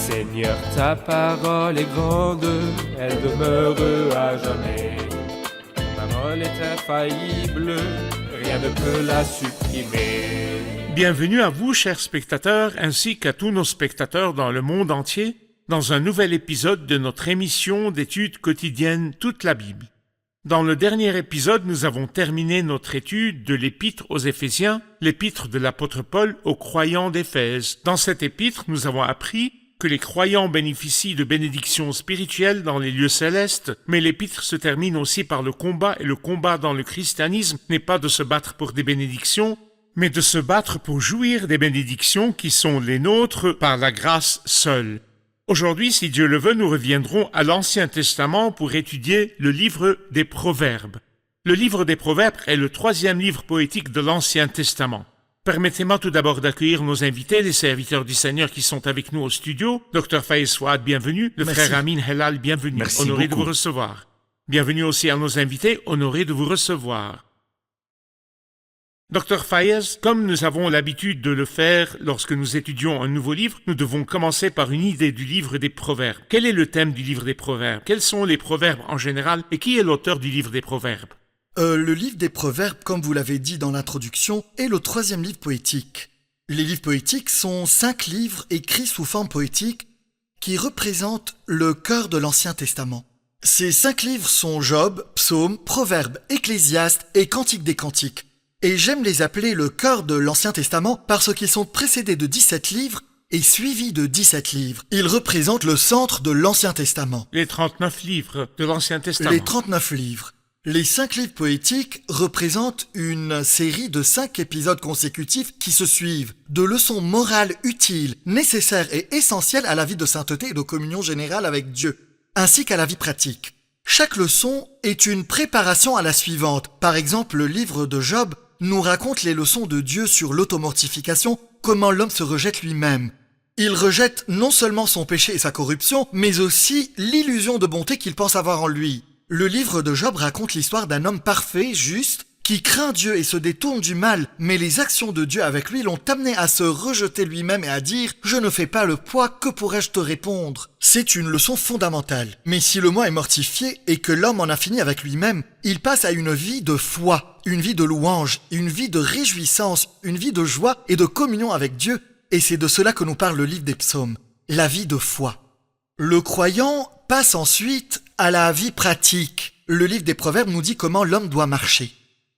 Seigneur, ta parole est grande, elle demeure à jamais. Ta parole est infaillible, rien ne peut la supprimer. Bienvenue à vous, chers spectateurs, ainsi qu'à tous nos spectateurs dans le monde entier, dans un nouvel épisode de notre émission d'études quotidiennes Toute la Bible. Dans le dernier épisode, nous avons terminé notre étude de l'épître aux Éphésiens, l'épître de l'apôtre Paul aux croyants d'Éphèse. Dans cette épître, nous avons appris que les croyants bénéficient de bénédictions spirituelles dans les lieux célestes, mais l'épître se termine aussi par le combat, et le combat dans le christianisme n'est pas de se battre pour des bénédictions, mais de se battre pour jouir des bénédictions qui sont les nôtres par la grâce seule. Aujourd'hui, si Dieu le veut, nous reviendrons à l'Ancien Testament pour étudier le livre des Proverbes. Le livre des Proverbes est le 3e livre poétique de l'Ancien Testament. Permettez-moi tout d'abord d'accueillir nos invités, les serviteurs du Seigneur qui sont avec nous au studio. Dr Faiz Fouad, bienvenue. Le frère Amin Helal, bienvenue. Merci honoré beaucoup. de vous recevoir. Bienvenue aussi à nos invités, honoré de vous recevoir. Dr Faiz, comme nous avons l'habitude de le faire lorsque nous étudions un nouveau livre, nous devons commencer par une idée du livre des Proverbes. Quel est le thème du livre des Proverbes? Quels sont les Proverbes en général et qui est l'auteur du livre des Proverbes? Le livre des Proverbes, comme vous l'avez dit dans l'introduction, est le 3e livre poétique. Les livres poétiques sont 5 livres écrits sous forme poétique qui représentent le cœur de l'Ancien Testament. Ces 5 livres sont Job, Psaumes, Proverbes, Ecclésiaste et Cantique des Cantiques. Et j'aime les appeler le cœur de l'Ancien Testament parce qu'ils sont précédés de 17 livres et suivis de 17 livres. Ils représentent le centre de l'Ancien Testament. Les 39 livres de l'Ancien Testament. Les 39 livres. Les 5 livres poétiques représentent une série de 5 épisodes consécutifs qui se suivent, de leçons morales utiles, nécessaires et essentielles à la vie de sainteté et de communion générale avec Dieu, ainsi qu'à la vie pratique. Chaque leçon est une préparation à la suivante. Par exemple, le livre de Job nous raconte les leçons de Dieu sur l'automortification, comment l'homme se rejette lui-même. Il rejette non seulement son péché et sa corruption, mais aussi l'illusion de bonté qu'il pense avoir en lui. Le livre de Job raconte l'histoire d'un homme parfait, juste, qui craint Dieu et se détourne du mal, mais les actions de Dieu avec lui l'ont amené à se rejeter lui-même et à dire « Je ne fais pas le poids, que pourrais-je te répondre ?» C'est une leçon fondamentale. Mais si le moi est mortifié et que l'homme en a fini avec lui-même, il passe à une vie de foi, une vie de louange, une vie de réjouissance, une vie de joie et de communion avec Dieu, et c'est de cela que nous parle le livre des psaumes, la vie de foi. Le croyant passe ensuite à la vie pratique. Le livre des Proverbes nous dit comment l'homme doit marcher.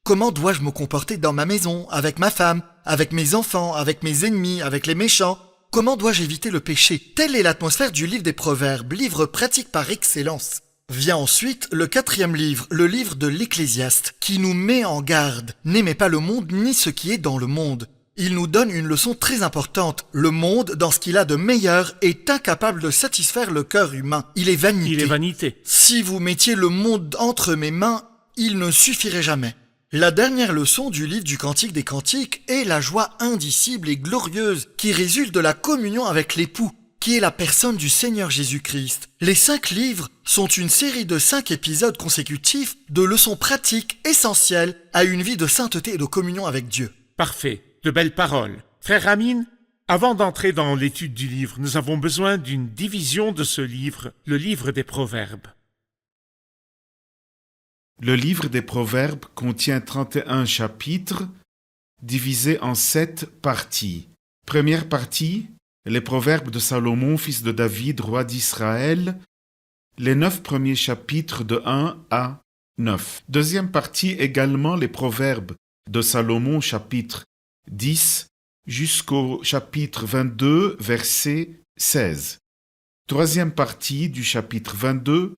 Comment dois-je me comporter dans ma maison, avec ma femme, avec mes enfants, avec mes ennemis, avec les méchants? Comment dois-je éviter le péché? Telle est l'atmosphère du livre des Proverbes, livre pratique par excellence. Vient ensuite le 4e livre, le livre de l'Ecclésiaste, qui nous met en garde. N'aimez pas le monde ni ce qui est dans le monde. Il nous donne une leçon très importante. Le monde, dans ce qu'il a de meilleur, est incapable de satisfaire le cœur humain. Il est vanité. Il est vanité. Si vous mettiez le monde entre mes mains, il ne suffirait jamais. La dernière leçon du livre du Cantique des Cantiques est la joie indicible et glorieuse qui résulte de la communion avec l'époux, qui est la personne du Seigneur Jésus-Christ. Les 5 livres sont une série de 5 épisodes consécutifs de leçons pratiques essentielles à une vie de sainteté et de communion avec Dieu. Parfait. De belles paroles. Frère Amin, avant d'entrer dans l'étude du livre, nous avons besoin d'une division de ce livre, le livre des Proverbes. Le livre des Proverbes contient 31 chapitres, divisés en 7 parties. Première partie, les Proverbes de Salomon, fils de David, roi d'Israël, les 9 premiers chapitres de 1 à 9. Deuxième partie, également les Proverbes de Salomon, chapitre 10 jusqu'au chapitre 22, verset 16. Troisième partie du chapitre 22,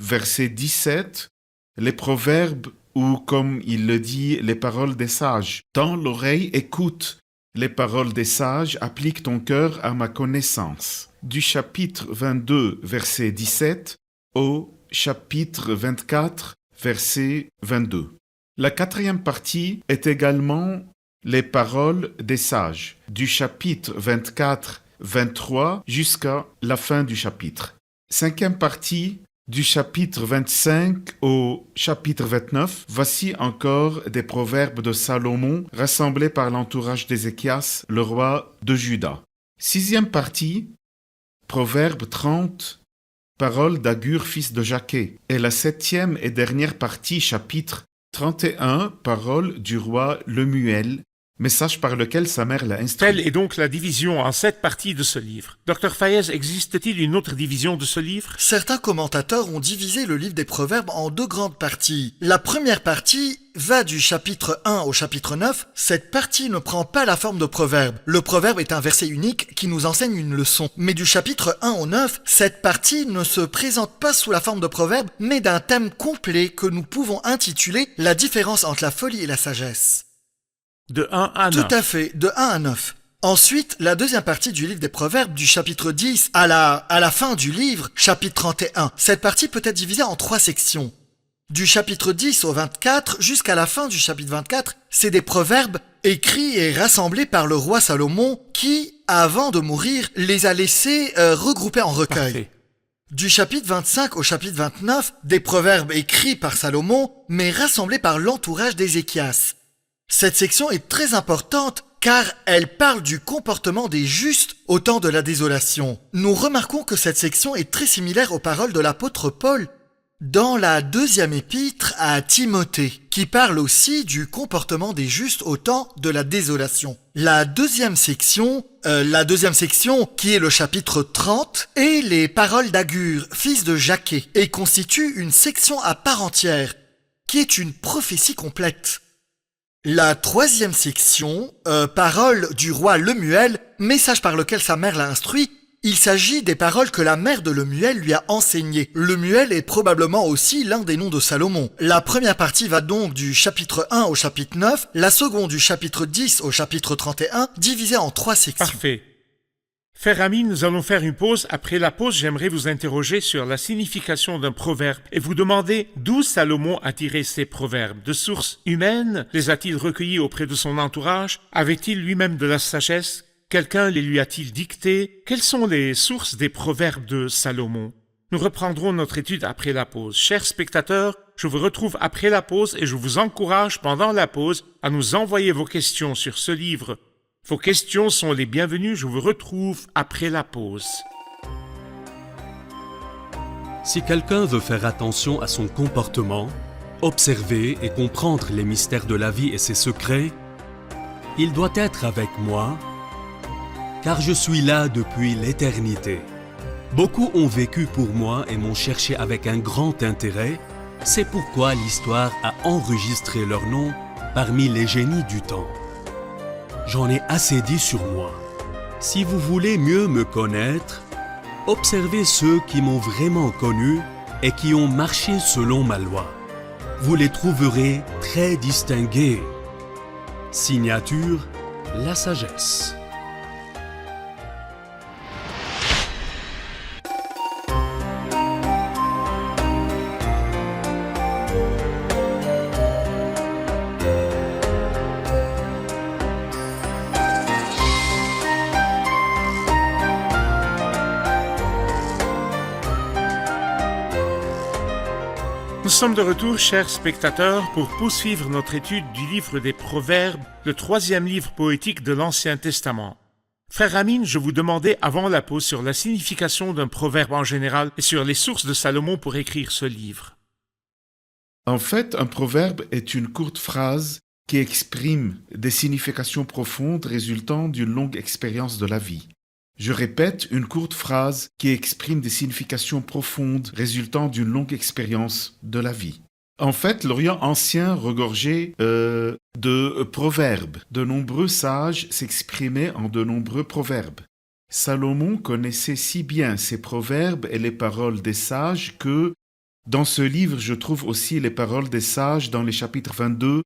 verset 17, les proverbes ou, comme il le dit, les paroles des sages. Tends l'oreille, écoute les paroles des sages, applique ton cœur à ma connaissance. Du chapitre 22, verset 17 au chapitre 24, verset 22. La 4e partie est également les paroles des sages, du chapitre 24, 23 jusqu'à la fin du chapitre. 5e partie, du chapitre 25 au chapitre 29, voici encore des proverbes de Salomon rassemblés par l'entourage d'Ézéchias, le roi de Juda. 6e partie, Proverbe 30, parole d'Agur, fils de Jaquet. Et la 7e et dernière partie, chapitre 31, parole du roi Lemuel, message par lequel sa mère l'a instruit. Telle est donc la division en 7 parties de ce livre. Dr Fayez, existe-t-il une autre division de ce livre? Certains commentateurs ont divisé le livre des Proverbes en 2 grandes parties. La première partie va du chapitre 1 au chapitre 9. Cette partie ne prend pas la forme de proverbe. Le proverbe est un verset unique qui nous enseigne une leçon. Mais du chapitre 1 au 9, cette partie ne se présente pas sous la forme de proverbe, mais d'un thème complet que nous pouvons intituler « La différence entre la folie et la sagesse ». De 1 à 9. Tout à fait, de 1 à 9. Ensuite, la deuxième partie du livre des Proverbes, du chapitre 10 à la fin du livre, chapitre 31. Cette partie peut être divisée en 3 sections. Du chapitre 10 au 24 jusqu'à la fin du chapitre 24, c'est des proverbes écrits et rassemblés par le roi Salomon qui, avant de mourir, les a laissés regroupés en recueil. Parfait. Du chapitre 25 au chapitre 29, des proverbes écrits par Salomon, mais rassemblés par l'entourage d'Ézéchias. Cette section est très importante car elle parle du comportement des justes au temps de la désolation. Nous remarquons que cette section est très similaire aux paroles de l'apôtre Paul dans la 2e épître à Timothée, qui parle aussi du comportement des justes au temps de la désolation. La deuxième section, qui est le chapitre 30, est les paroles d'Agur, fils de Jaquet, et constitue une section à part entière, qui est une prophétie complète. La 3e section, paroles du roi Lemuel, message par lequel sa mère l'a instruit, il s'agit des paroles que la mère de Lemuel lui a enseignées. Lemuel est probablement aussi l'un des noms de Salomon. La première partie va donc du chapitre 1 au chapitre 9, la seconde du chapitre 10 au chapitre 31, divisée en 3 sections. Parfait. Frère Ami, nous allons faire une pause. Après la pause, j'aimerais vous interroger sur la signification d'un proverbe et vous demander d'où Salomon a tiré ces proverbes. De sources humaines? Les a-t-il recueillis auprès de son entourage? Avait-il lui-même de la sagesse? Quelqu'un les lui a-t-il dictés? Quelles sont les sources des proverbes de Salomon? Nous reprendrons notre étude après la pause. Chers spectateurs, je vous retrouve après la pause et je vous encourage pendant la pause à nous envoyer vos questions sur ce livre. Vos questions sont les bienvenues, je vous retrouve après la pause. Si quelqu'un veut faire attention à son comportement, observer et comprendre les mystères de la vie et ses secrets, il doit être avec moi, car je suis là depuis l'éternité. Beaucoup ont vécu pour moi et m'ont cherché avec un grand intérêt, c'est pourquoi l'histoire a enregistré leur nom parmi les génies du temps. J'en ai assez dit sur moi. Si vous voulez mieux me connaître, observez ceux qui m'ont vraiment connu et qui ont marché selon ma loi. Vous les trouverez très distingués. Signature, la sagesse. Nous sommes de retour, chers spectateurs, pour poursuivre notre étude du livre des Proverbes, le 3e livre poétique de l'Ancien Testament. Frère Amin, je vous demandais avant la pause sur la signification d'un proverbe en général et sur les sources de Salomon pour écrire ce livre. En fait, un proverbe est une courte phrase qui exprime des significations profondes résultant d'une longue expérience de la vie. Je répète, une courte phrase qui exprime des significations profondes résultant d'une longue expérience de la vie. En fait, l'Orient ancien regorgeait de proverbes. De nombreux sages s'exprimaient en de nombreux proverbes. Salomon connaissait si bien ces proverbes et les paroles des sages que, dans ce livre, je trouve aussi les paroles des sages dans les chapitres 22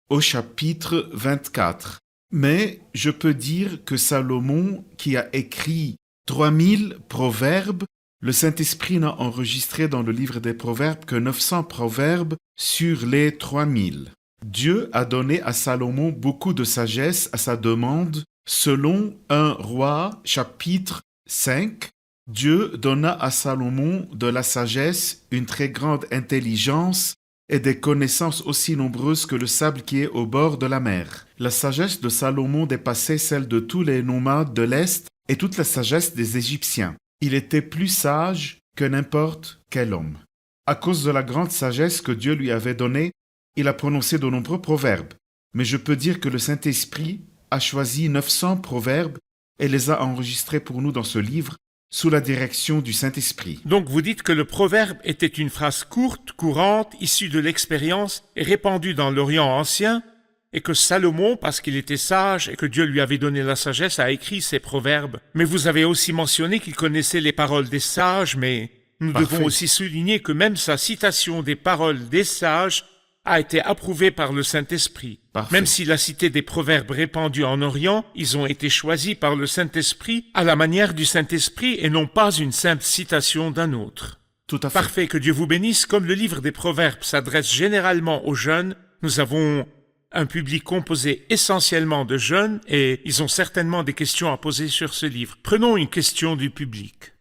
au chapitre 24. Mais je peux dire que Salomon, qui a écrit 3000 proverbes, le Saint-Esprit n'a enregistré dans le livre des proverbes que 900 proverbes sur les 3000. Dieu a donné à Salomon beaucoup de sagesse à sa demande. Selon 1 Roi, chapitre 5, Dieu donna à Salomon de la sagesse, une très grande intelligence et des connaissances aussi nombreuses que le sable qui est au bord de la mer. La sagesse de Salomon dépassait celle de tous les nomades de l'Est et toute la sagesse des Égyptiens. il était plus sage que n'importe quel homme. À cause de la grande sagesse que Dieu lui avait donnée, il a prononcé de nombreux proverbes. Mais je peux dire que le Saint-Esprit a choisi 900 proverbes et les a enregistrés pour nous dans ce livre sous la direction du Saint-Esprit. Donc vous dites que le proverbe était une phrase courte, courante, issue de l'expérience et répandue dans l'Orient ancien, et que Salomon, parce qu'il était sage et que Dieu lui avait donné la sagesse, a écrit ces proverbes. Mais vous avez aussi mentionné qu'il connaissait les paroles des sages, mais nous Parfait. devons aussi souligner que même sa citation des paroles des sages a été approuvée par le Saint-Esprit. Parfait. Même s'il a cité des proverbes répandus en Orient, ils ont été choisis par le Saint-Esprit à la manière du Saint-Esprit et non pas une simple citation d'un autre. Tout à fait. Parfait, que Dieu vous bénisse. Comme le livre des proverbes s'adresse généralement aux jeunes, nous avons un public composé essentiellement de jeunes et ils ont certainement des questions à poser sur ce livre. Prenons une question du public.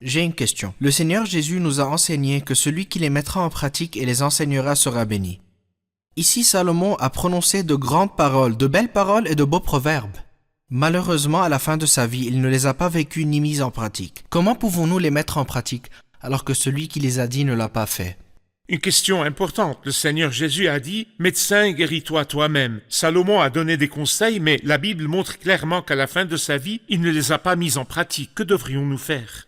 J'ai une question. Le Seigneur Jésus nous a enseigné que celui qui les mettra en pratique et les enseignera sera béni. Ici, Salomon a prononcé de grandes paroles, de belles paroles et de beaux proverbes. Malheureusement, à la fin de sa vie, il ne les a pas vécus ni mis en pratique. Comment pouvons-nous les mettre en pratique alors que celui qui les a dit ne l'a pas fait? Une question importante. Le Seigneur Jésus a dit « Médecin, guéris-toi toi-même ». Salomon a donné des conseils, mais la Bible montre clairement qu'à la fin de sa vie, il ne les a pas mis en pratique. Que devrions-nous faire?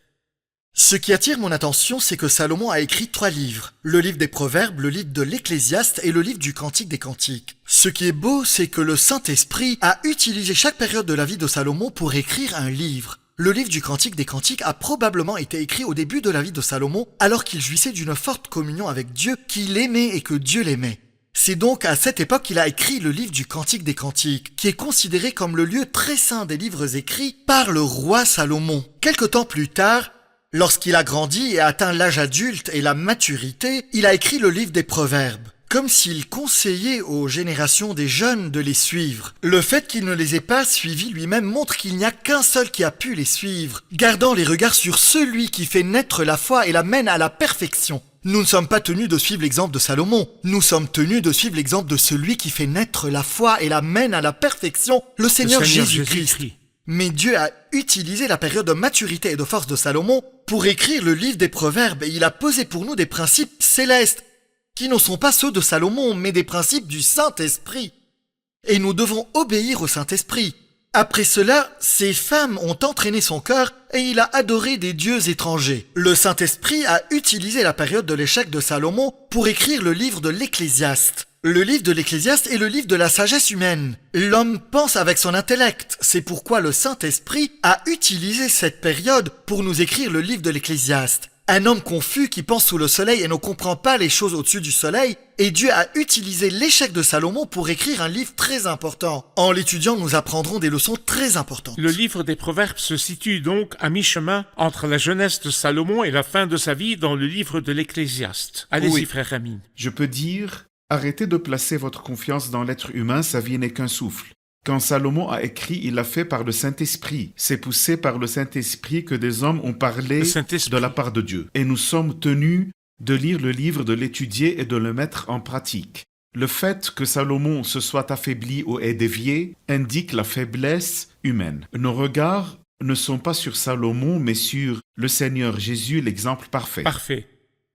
Ce qui attire mon attention, c'est que Salomon a écrit 3 livres. Le livre des Proverbes, le livre de l'Ecclésiaste et le livre du Cantique des Cantiques. Ce qui est beau, c'est que le Saint-Esprit a utilisé chaque période de la vie de Salomon pour écrire un livre. Le livre du Cantique des Cantiques a probablement été écrit au début de la vie de Salomon, alors qu'il jouissait d'une forte communion avec Dieu, qu'il aimait et que Dieu l'aimait. C'est donc à cette époque qu'il a écrit le livre du Cantique des Cantiques, qui est considéré comme le lieu très saint des livres écrits par le roi Salomon. Quelque temps plus tard, lorsqu'il a grandi et atteint l'âge adulte et la maturité, il a écrit le livre des Proverbes, comme s'il conseillait aux générations des jeunes de les suivre. Le fait qu'il ne les ait pas suivis lui-même montre qu'il n'y a qu'un seul qui a pu les suivre, gardant les regards sur celui qui fait naître la foi et la mène à la perfection. Nous ne sommes pas tenus de suivre l'exemple de Salomon, nous sommes tenus de suivre l'exemple de celui qui fait naître la foi et la mène à la perfection, le Seigneur Jésus-Christ. Mais Dieu a utilisé la période de maturité et de force de Salomon pour écrire le livre des Proverbes et il a posé pour nous des principes célestes qui ne sont pas ceux de Salomon mais des principes du Saint-Esprit. Et nous devons obéir au Saint-Esprit. Après cela, ces femmes ont entraîné son cœur et il a adoré des dieux étrangers. Le Saint-Esprit a utilisé la période de l'échec de Salomon pour écrire le livre de l'Ecclésiaste. Le livre de l'Ecclésiaste est le livre de la sagesse humaine. L'homme pense avec son intellect. C'est pourquoi le Saint-Esprit a utilisé cette période pour nous écrire le livre de l'Ecclésiaste. Un homme confus qui pense sous le soleil et ne comprend pas les choses au-dessus du soleil, et Dieu a utilisé l'échec de Salomon pour écrire un livre très important. En l'étudiant, nous apprendrons des leçons très importantes. Le livre des Proverbes se situe donc à mi-chemin entre la jeunesse de Salomon et la fin de sa vie dans le livre de l'Ecclésiaste. Allez-y, Oui. frère Ramin. Je peux dire, arrêtez de placer votre confiance dans l'être humain, sa vie n'est qu'un souffle. Quand Salomon a écrit, il l'a fait par le Saint-Esprit. C'est poussé par le Saint-Esprit que des hommes ont parlé Le Saint-Esprit. de la part de Dieu. Et nous sommes tenus de lire le livre, de l'étudier et de le mettre en pratique. Le fait que Salomon se soit affaibli ou ait dévié indique la faiblesse humaine. Nos regards ne sont pas sur Salomon, mais sur le Seigneur Jésus, l'exemple parfait. Parfait.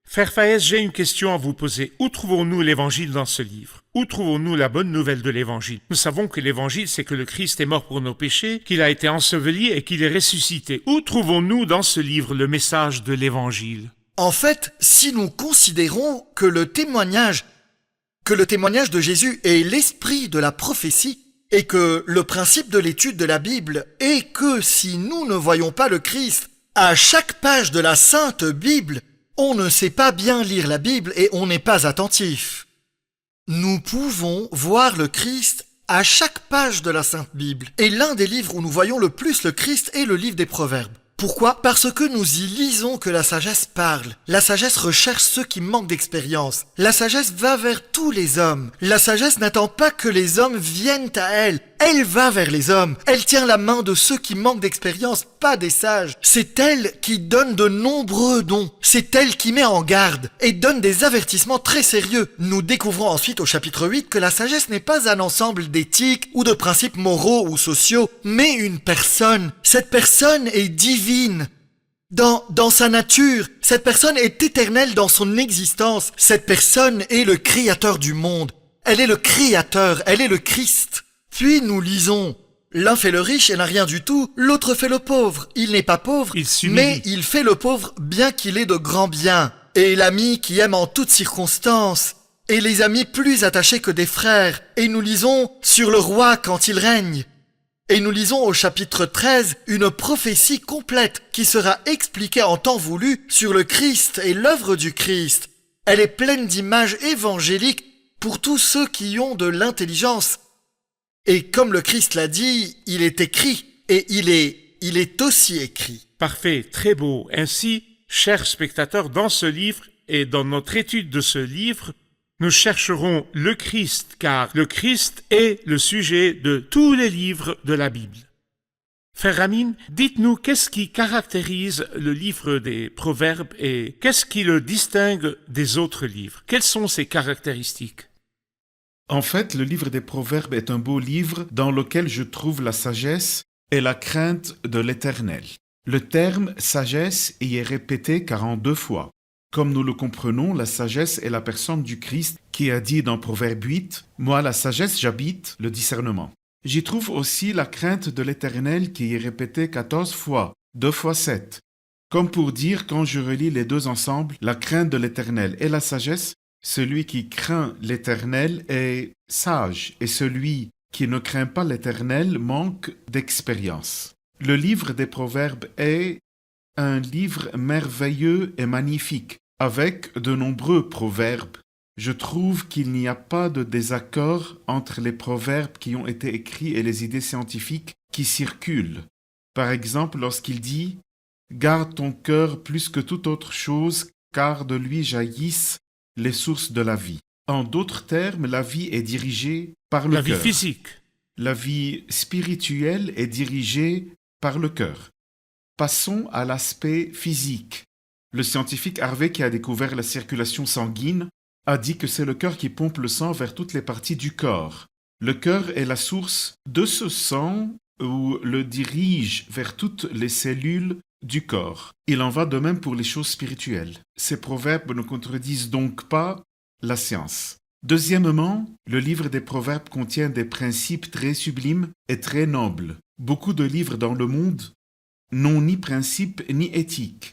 Frère Faès, j'ai une question à vous poser. Où trouvons-nous l'Évangile dans ce livre? Où trouvons-nous la bonne nouvelle de l'Évangile? Nous savons que l'Évangile, c'est que le Christ est mort pour nos péchés, qu'il a été enseveli et qu'il est ressuscité. Où trouvons-nous dans ce livre le message de l'Évangile? En fait, si nous considérons que le témoignage de Jésus est l'esprit de la prophétie, et que le principe de l'étude de la Bible est que si nous ne voyons pas le Christ à chaque page de la Sainte Bible, on ne sait pas bien lire la Bible et on n'est pas attentif. Nous pouvons voir le Christ à chaque page de la Sainte Bible. Et l'un des livres où nous voyons le plus le Christ est le livre des Proverbes. Pourquoi? Parce que nous y lisons que la sagesse parle. La sagesse recherche ceux qui manquent d'expérience. La sagesse va vers tous les hommes. La sagesse n'attend pas que les hommes viennent à elle. Elle va vers les hommes. Elle tient la main de ceux qui manquent d'expérience, pas des sages. C'est elle qui donne de nombreux dons. C'est elle qui met en garde et donne des avertissements très sérieux. Nous découvrons ensuite au chapitre 8 que la sagesse n'est pas un ensemble d'éthiques ou de principes moraux ou sociaux, mais une personne. Cette personne est divine. Dans sa nature, cette personne est éternelle dans son existence. Cette personne est le créateur du monde. Elle est le créateur, elle est le Christ. Puis nous lisons, l'un fait le riche et n'a rien du tout, l'autre fait le pauvre. Il n'est pas pauvre, Il s'humilie. mais il fait le pauvre bien qu'il ait de grands biens. Et l'ami qui aime en toutes circonstances. Et les amis plus attachés que des frères. Et nous lisons sur le roi quand il règne. Et nous lisons au chapitre 13 une prophétie complète qui sera expliquée en temps voulu sur le Christ et l'œuvre du Christ. Elle est pleine d'images évangéliques pour tous ceux qui ont de l'intelligence. Et comme le Christ l'a dit, il est écrit et il est aussi écrit. Parfait, très beau. Ainsi, chers spectateurs, dans ce livre et dans notre étude de ce livre, nous chercherons le Christ, car le Christ est le sujet de tous les livres de la Bible. Frère Ramin, dites-nous qu'est-ce qui caractérise le livre des Proverbes et qu'est-ce qui le distingue des autres livres? Quelles sont ses caractéristiques? En fait, le livre des Proverbes est un beau livre dans lequel je trouve la sagesse et la crainte de l'Éternel. Le terme sagesse y est répété 42 fois. Comme nous le comprenons, la sagesse est la personne du Christ qui a dit dans Proverbe 8 « Moi, la sagesse, j'habite le discernement ». J'y trouve aussi la crainte de l'Éternel qui est répétée 14 fois, 2 fois 7. Comme pour dire, quand je relis les deux ensemble, la crainte de l'Éternel et la sagesse, celui qui craint l'Éternel est sage et celui qui ne craint pas l'Éternel manque d'expérience. Le livre des Proverbes est un livre merveilleux et magnifique, avec de nombreux proverbes. Je trouve qu'il n'y a pas de désaccord entre les proverbes qui ont été écrits et les idées scientifiques qui circulent. Par exemple, lorsqu'il dit « Garde ton cœur plus que toute autre chose, car de lui jaillissent les sources de la vie. » En d'autres termes, la vie est dirigée par le cœur. La vie physique. La vie spirituelle est dirigée par le cœur. Passons à l'aspect physique. Le scientifique Harvey, qui a découvert la circulation sanguine, a dit que c'est le cœur qui pompe le sang vers toutes les parties du corps. Le cœur est la source de ce sang ou le dirige vers toutes les cellules du corps. Il en va de même pour les choses spirituelles. Ces proverbes ne contredisent donc pas la science. Deuxièmement, le livre des Proverbes contient des principes très sublimes et très nobles. Beaucoup de livres dans le monde n'ont ni principe ni éthique.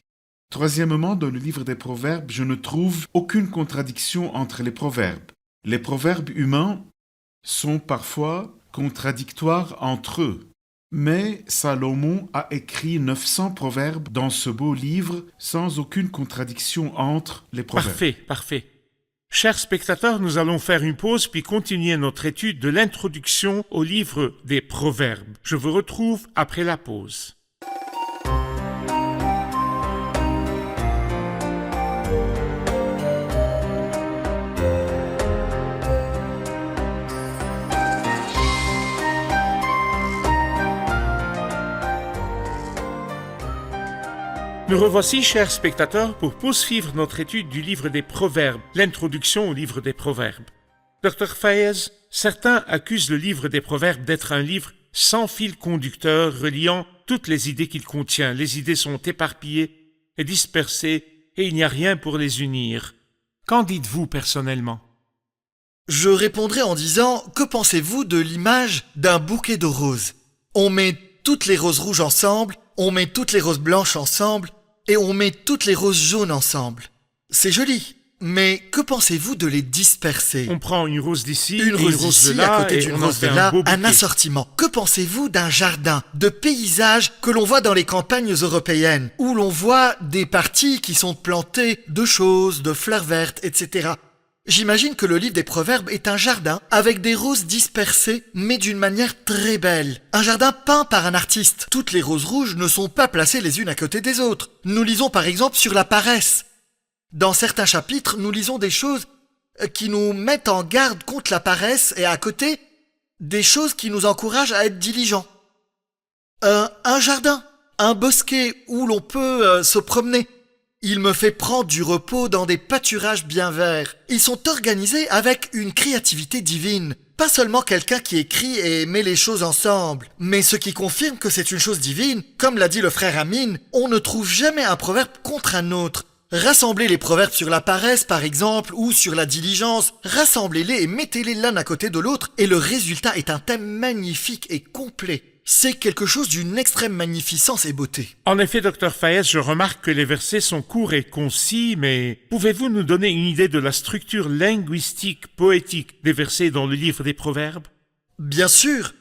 Troisièmement, dans le livre des Proverbes, je ne trouve aucune contradiction entre les proverbes. Les proverbes humains sont parfois contradictoires entre eux. Mais Salomon a écrit 900 proverbes dans ce beau livre sans aucune contradiction entre les proverbes. Parfait, parfait. Chers spectateurs, nous allons faire une pause puis continuer notre étude de l'introduction au livre des Proverbes. Je vous retrouve après la pause. Nous revoici, chers spectateurs, pour poursuivre notre étude du livre des Proverbes, l'introduction au livre des Proverbes. Dr Fayez, certains accusent le livre des Proverbes d'être un livre sans fil conducteur reliant toutes les idées qu'il contient. Les idées sont éparpillées et dispersées et il n'y a rien pour les unir. Qu'en dites-vous personnellement? Je répondrai en disant, que pensez-vous de l'image d'un bouquet de roses? On met toutes les roses rouges ensemble, on met toutes les roses blanches ensemble, et on met toutes les roses jaunes ensemble. C'est joli, mais que pensez-vous de les disperser? On prend une rose d'ici, Une rose de d'ici, là, à côté et d'une on en rose de fait là, beau un bouquet. assortiment. Que pensez-vous d'un jardin, de paysages que l'on voit dans les campagnes européennes, où l'on voit des parties qui sont plantées de choses, de fleurs vertes, etc. J'imagine que le livre des Proverbes est un jardin avec des roses dispersées, mais d'une manière très belle. Un jardin peint par un artiste. Toutes les roses rouges ne sont pas placées les unes à côté des autres. Nous lisons par exemple sur la paresse. Dans certains chapitres, nous lisons des choses qui nous mettent en garde contre la paresse et à côté, des choses qui nous encouragent à être diligents. Un jardin, un bosquet où l'on peut se promener. Il me fait prendre du repos dans des pâturages bien verts. Ils sont organisés avec une créativité divine. Pas seulement quelqu'un qui écrit et met les choses ensemble, mais ce qui confirme que c'est une chose divine. Comme l'a dit le frère Amin, on ne trouve jamais un proverbe contre un autre. Rassemblez les proverbes sur la paresse, par exemple, ou sur la diligence. Rassemblez-les et mettez-les l'un à côté de l'autre, et le résultat est un thème magnifique et complet. C'est quelque chose d'une extrême magnificence et beauté. En effet, Dr Fayez, je remarque que les versets sont courts et concis, mais pouvez-vous nous donner une idée de la structure linguistique, poétique des versets dans le livre des Proverbes? Bien sûr,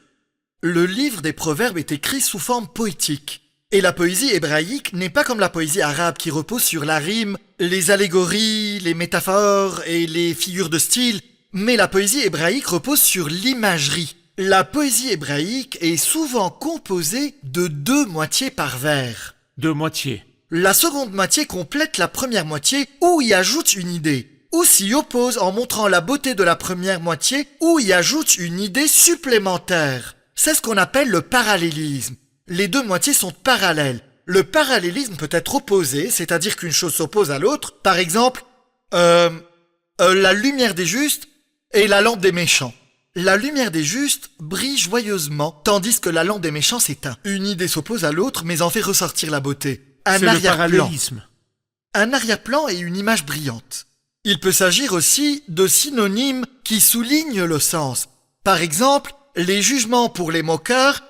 le livre des Proverbes est écrit sous forme poétique. Et la poésie hébraïque n'est pas comme la poésie arabe qui repose sur la rime, les allégories, les métaphores et les figures de style, mais la poésie hébraïque repose sur l'imagerie. La poésie hébraïque est souvent composée de 2 moitiés par vers. 2 moitiés. La seconde moitié complète la première moitié ou y ajoute une idée, ou s'y oppose en montrant la beauté de la première moitié ou y ajoute une idée supplémentaire. C'est ce qu'on appelle le parallélisme. Les 2 moitiés sont parallèles. Le parallélisme peut être opposé, c'est-à-dire qu'une chose s'oppose à l'autre. Par exemple, la lumière des justes et la lampe des méchants. La lumière des justes brille joyeusement, tandis que la lampe des méchants s'éteint. Une idée s'oppose à l'autre, mais en fait ressortir la beauté. C'est le parallélisme. Un arrière-plan et une image brillante. Il peut s'agir aussi de synonymes qui soulignent le sens. Par exemple, les jugements pour les moqueurs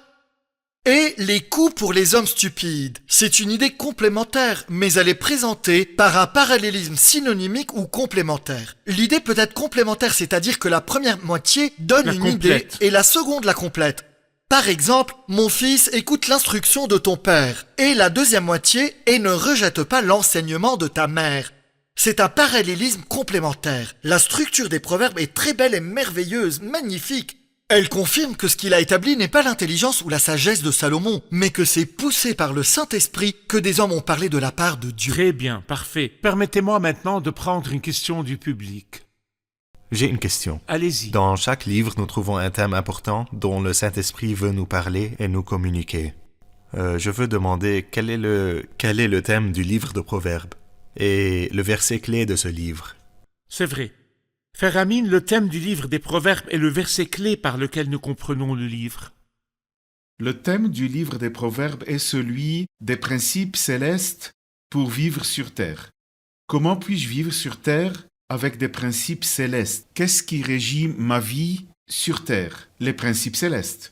et les coups pour les hommes stupides. C'est une idée complémentaire, mais elle est présentée par un parallélisme synonymique ou complémentaire. L'idée peut être complémentaire, c'est-à-dire que la première moitié donne une idée et la seconde la complète. Par exemple, mon fils, écoute l'instruction de ton père. Et la deuxième moitié, et ne rejette pas l'enseignement de ta mère. C'est un parallélisme complémentaire. La structure des proverbes est très belle et merveilleuse, magnifique. Elle confirme que ce qu'il a établi n'est pas l'intelligence ou la sagesse de Salomon, mais que c'est poussé par le Saint-Esprit que des hommes ont parlé de la part de Dieu. Très bien, parfait. Permettez-moi maintenant de prendre une question du public. J'ai une question. Allez-y. Dans chaque livre, nous trouvons un thème important dont le Saint-Esprit veut nous parler et nous communiquer. Je veux demander quel est le thème du livre de Proverbes et le verset clé de ce livre. C'est vrai. Frère Amin, le thème du livre des Proverbes est le verset clé par lequel nous comprenons le livre. Le thème du livre des Proverbes est celui des principes célestes pour vivre sur terre. Comment puis-je vivre sur terre avec des principes célestes? Qu'est-ce qui régit ma vie sur terre? Les principes célestes.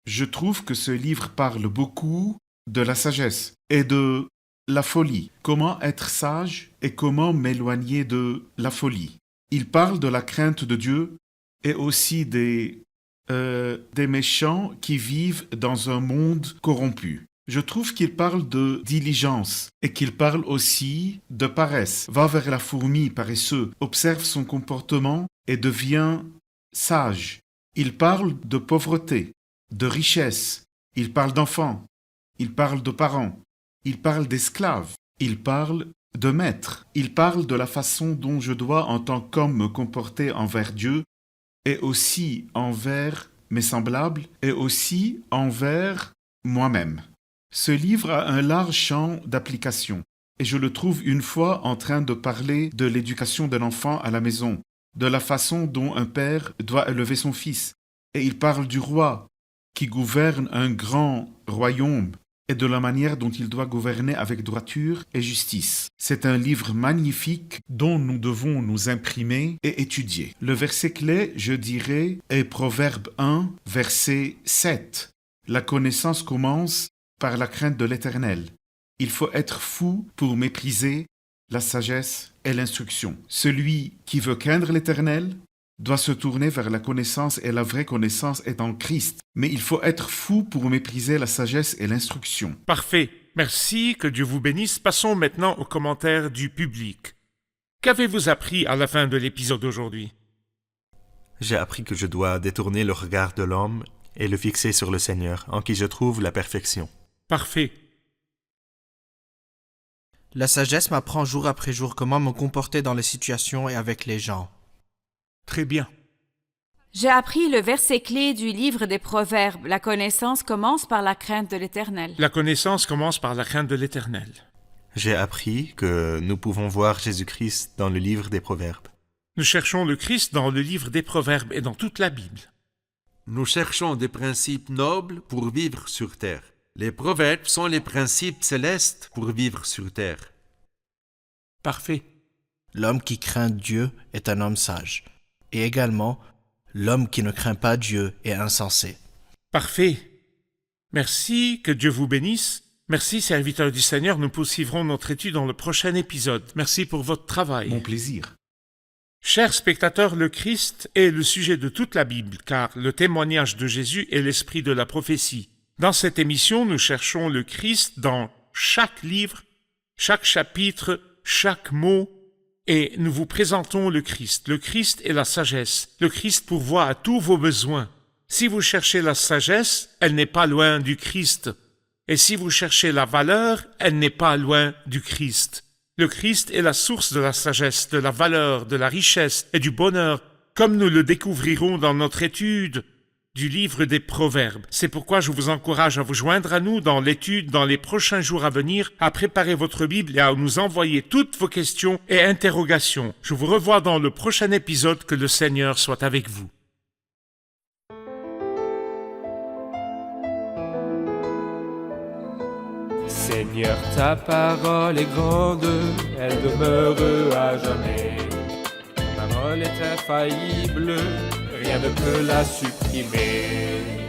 Je trouve que ce livre parle beaucoup de la sagesse et de la folie. Comment être sage et comment m'éloigner de la folie? Il parle de la crainte de Dieu et aussi des méchants qui vivent dans un monde corrompu. Je trouve qu'il parle de diligence et qu'il parle aussi de paresse. Va vers la fourmi paresseux, observe son comportement et devient sage. Il parle de pauvreté, de richesse. Il parle d'enfants. Il parle de parents. Il parle d'esclaves. Il parle de maître. Il parle de la façon dont je dois en tant qu'homme me comporter envers Dieu et aussi envers mes semblables et aussi envers moi-même. Ce livre a un large champ d'application et je le trouve une fois en train de parler de l'éducation de l'enfant à la maison, de la façon dont un père doit élever son fils. Et il parle du roi qui gouverne un grand royaume et de la manière dont il doit gouverner avec droiture et justice. C'est un livre magnifique dont nous devons nous imprimer et étudier. Le verset clé, je dirais, est Proverbe 1, verset 7. La connaissance commence par la crainte de l'Éternel. Il faut être fou pour mépriser la sagesse et l'instruction. Celui qui veut craindre l'Éternel doit se tourner vers la connaissance et la vraie connaissance est en Christ. Mais il faut être fou pour mépriser la sagesse et l'instruction. Parfait. Merci, que Dieu vous bénisse. Passons maintenant aux commentaires du public. Qu'avez-vous appris à la fin de l'épisode d'aujourd'hui? J'ai appris que je dois détourner le regard de l'homme et le fixer sur le Seigneur, en qui je trouve la perfection. Parfait. La sagesse m'apprend jour après jour comment me comporter dans les situations et avec les gens. Très bien. J'ai appris le verset clé du livre des Proverbes. La connaissance commence par la crainte de l'Éternel. La connaissance commence par la crainte de l'Éternel. J'ai appris que nous pouvons voir Jésus-Christ dans le livre des Proverbes. Nous cherchons le Christ dans le livre des Proverbes et dans toute la Bible. Nous cherchons des principes nobles pour vivre sur terre. Les proverbes sont les principes célestes pour vivre sur terre. Parfait. L'homme qui craint Dieu est un homme sage. Et également, l'homme qui ne craint pas Dieu est insensé. Parfait. Merci, que Dieu vous bénisse. Merci, serviteurs du Seigneur. Nous poursuivrons notre étude dans le prochain épisode. Merci pour votre travail. Mon plaisir. Chers spectateurs, le Christ est le sujet de toute la Bible, car le témoignage de Jésus est l'esprit de la prophétie. Dans cette émission, nous cherchons le Christ dans chaque livre, chaque chapitre, chaque mot, et nous vous présentons le Christ. Le Christ est la sagesse. Le Christ pourvoit à tous vos besoins. Si vous cherchez la sagesse, elle n'est pas loin du Christ. Et si vous cherchez la valeur, elle n'est pas loin du Christ. Le Christ est la source de la sagesse, de la valeur, de la richesse et du bonheur, comme nous le découvrirons dans notre étude du livre des Proverbes. C'est pourquoi je vous encourage à vous joindre à nous dans l'étude dans les prochains jours à venir, à préparer votre Bible et à nous envoyer toutes vos questions et interrogations. Je vous revois dans le prochain épisode. Que le Seigneur soit avec vous. Seigneur, ta parole est grande, elle demeure à jamais. Ta parole est infaillible, rien ne peut la supprimer.